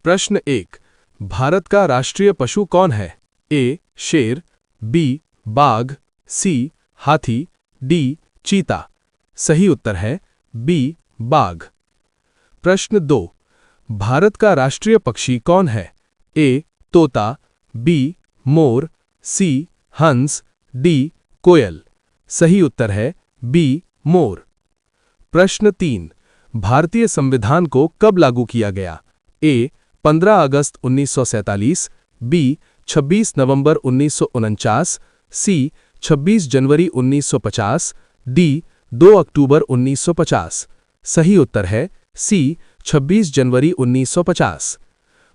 प्रश्न 1। भारत का राष्ट्रीय पशु कौन है? ए. शेर, बी. बाघ, सी. हाथी, डी. चीता। सही उत्तर है बी. बाघ। प्रश्न 2। भारत का राष्ट्रीय पक्षी कौन है? ए. तोता, बी. मोर, सी. हंस, डी. कोयल। सही उत्तर है बी. मोर। प्रश्न 3। भारतीय संविधान को कब लागू किया गया? ए. 15 अगस्त 1947, बी. 26 नवंबर 1949, सी. 26 जनवरी 1950, डी. 2 अक्टूबर 1950। सही उत्तर है सी. 26 जनवरी 1950।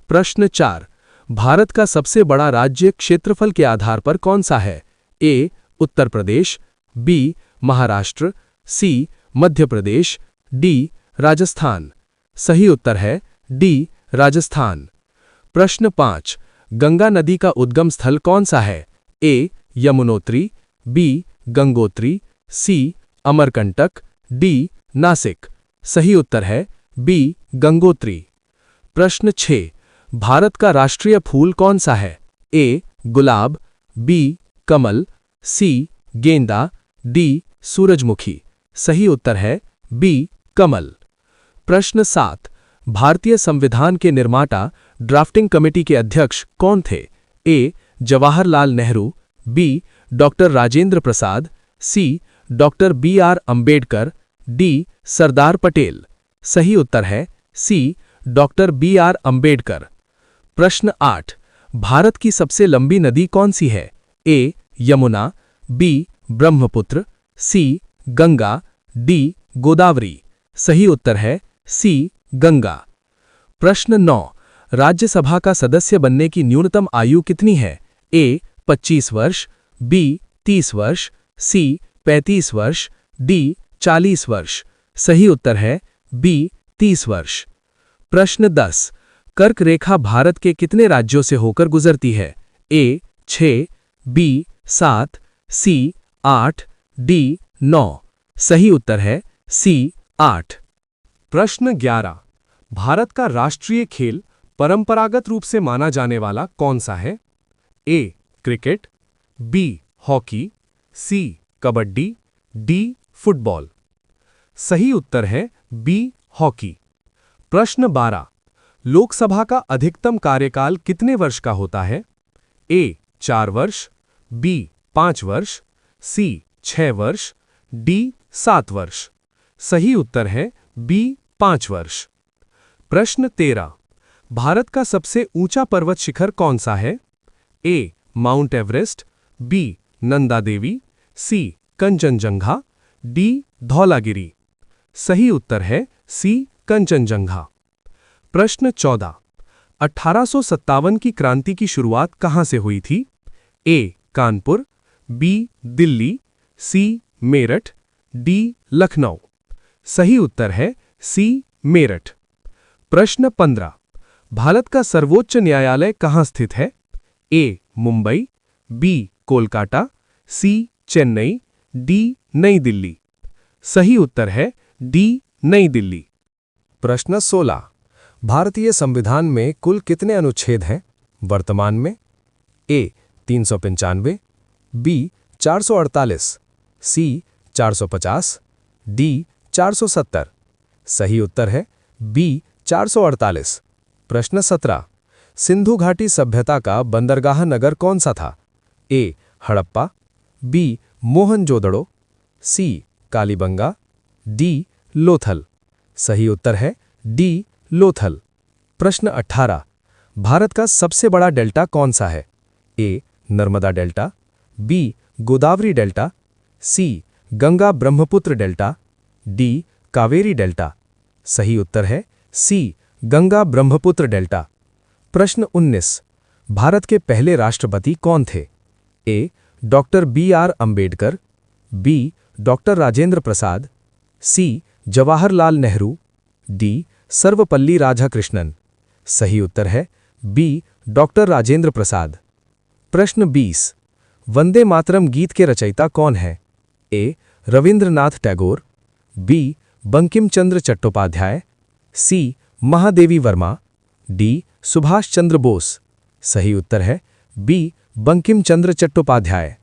प्रश्न 4। भारत का सबसे बड़ा राज्य क्षेत्रफल के आधार पर कौन सा है? ए. उत्तर प्रदेश, बी. महाराष्ट्र, सी. मध्य प्रदेश, डी. राजस्थान। सही उत्तर है डी. राजस्थान। प्रश्न 5। गंगा नदी का उद्गम स्थल कौन सा है? ए. यमुनोत्री, बी. गंगोत्री, सी. अमरकंटक, डी. नासिक। सही उत्तर है बी. गंगोत्री। प्रश्न 6। भारत का राष्ट्रीय फूल कौन सा है? ए. गुलाब, बी. कमल, सी. गेंदा, डी. सूरजमुखी। सही उत्तर है बी. कमल। प्रश्न 7। भारतीय संविधान के निर्माता ड्राफ्टिंग कमेटी के अध्यक्ष कौन थे? A. Jawaharlal Nehru, B. Doctor Rajendra Prasad, C. Doctor B R. Ambedkar, D. Sardar Patel. सही उत्तर है सी. Doctor B R. अंबेडकर। प्रश्न 8। भारत की सबसे लंबी नदी कौन सी है? ए. यमुना, बी. ब्रह्मपुत्र, सी. गंगा, डी. गोदावरी। सही उत्तर है सी. गंगा। प्रश्न 9। राज्यसभा का सदस्य बनने की न्यूनतम आयु कितनी है? ए. 25 वर्ष, बी. 30 वर्ष, सी. 35 वर्ष, डी. 40 वर्ष। सही उत्तर है बी. 30 वर्ष। प्रश्न 10। कर्क रेखा भारत के कितने राज्यों से होकर गुजरती है? ए. 6, बी. 7, सी. 8, डी. 9। सही उत्तर है सी. 8। प्रश्न 11। भारत का राष्ट्रीय खेल परंपरागत रूप से माना जाने वाला कौन सा है? A. Cricket, B. Hockey, C. Kabaddi, D. Football. सही उत्तर है बी. हॉकी। प्रश्न 12। लोकसभा का अधिकतम कार्यकाल कितने वर्ष का होता है? ए. 4 वर्ष, बी. 5 वर्ष, सी. 6 वर्ष, डी. 7 वर्ष। सही उत्तर है बी. 5 वर्ष। प्रश्न 13। भारत का सबसे ऊंचा पर्वत शिखर कौन सा है? A. Mount Everest, B. Nanda Devi, C. Kanchenjunga, D. Dhaulagiri. सही उत्तर है सी. कंचनजंगा। प्रश्न 14। 1857 की क्रांति की शुरुआत कहां से हुई थी? ए. कानपुर, बी. दिल्ली, सी. मेरठ, डी. लखनऊ। सही उत्तर है सी. मेरठ। प्रश्न 15। भारत का सर्वोच्च न्यायालय कहां स्थित है? ए. मुंबई, बी. कोलकाता, सी. चेन्नई, डी. नई दिल्ली। सही उत्तर है डी. नई दिल्ली। प्रश्न 16। भारतीय संविधान में कुल कितने अनुच्छेद हैं वर्तमान में? ए. 395, बी. 448, सी. 450, डी. 470। सही उत्तर है बी. 448। प्रश्न 17। सिंधु घाटी सभ्यता का बंदरगाह नगर कौन सा था? ए. हड़प्पा, बी. मोहनजोदड़ो, सी. कालीबंगा, डी. लोथल। सही उत्तर है डी. लोथल। प्रश्न 18। भारत का सबसे बड़ा डेल्टा कौन सा है? A. Narmada delta, B. Godavari delta, C. Ganga Brahmaputra delta, D. Kaveri delta. सही उत्तर है सी. गंगा ब्रह्मपुत्र डेल्टा। प्रश्न 19। भारत के पहले राष्ट्रपति कौन थे? A. Doctor B R. Ambedkar, B. Doctor Rajendra Prasad, C. Jawaharlal Nehru, D. Sarvepalli Radhakrishnan. सही उत्तर है बी. डॉक्टर राजेंद्र प्रसाद। प्रश्न 20। वंदे मातरम गीत के रचयिता कौन है? ए. रविंद्रनाथ टैगोर, बी. बंकिम चंद्र चट्टोपाध्याय, सी. महादेवी वर्मा, डी. सुभाष चंद्र बोस। सही उत्तर है बी बंकिम चंद्र चट्टोपाध्याय।